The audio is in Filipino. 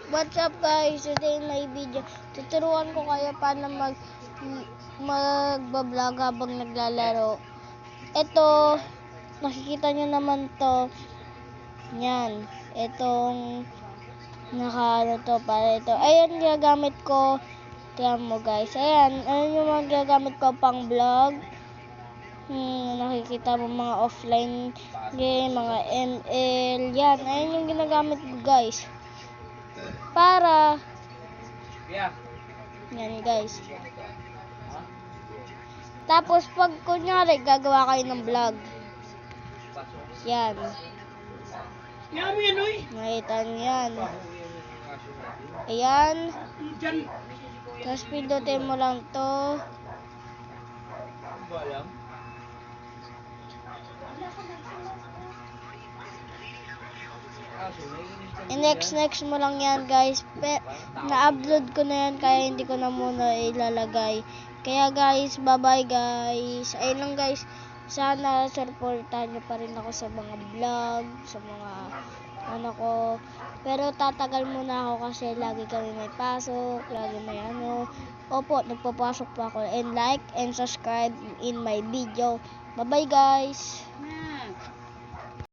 What's up guys? Today in my video, tuturuan ko kayo paano magbablog habang naglalaro. Ito, nakikita nyo naman to. Yan, itong nakaano to para ito. Ayan, gagamit ko. Tingnan mo guys. Ayan, yung mga gagamit ko pang vlog. Nakikita mo mga offline game, mga ML. Yan, ayan yung ginagamit ko guys. Para yan guys. Tapos pag kunyari gagawa kayo ng vlog, yan, nakita nyo yan. Ayan, tapos pindutin mo lang to. Next mo lang yan guys. Na-upload ko na yan kaya hindi ko na muna ilalagay. Kaya guys, bye bye guys. Ayun lang guys. Sana supportahan nyo pa rin ako sa mga vlog, sa mga ano ko. Pero tatagal muna ako kasi lagi kami may pasok, lagi may ano. Opo, nagpapasok pa ako. And like and subscribe in my video. Bye bye guys.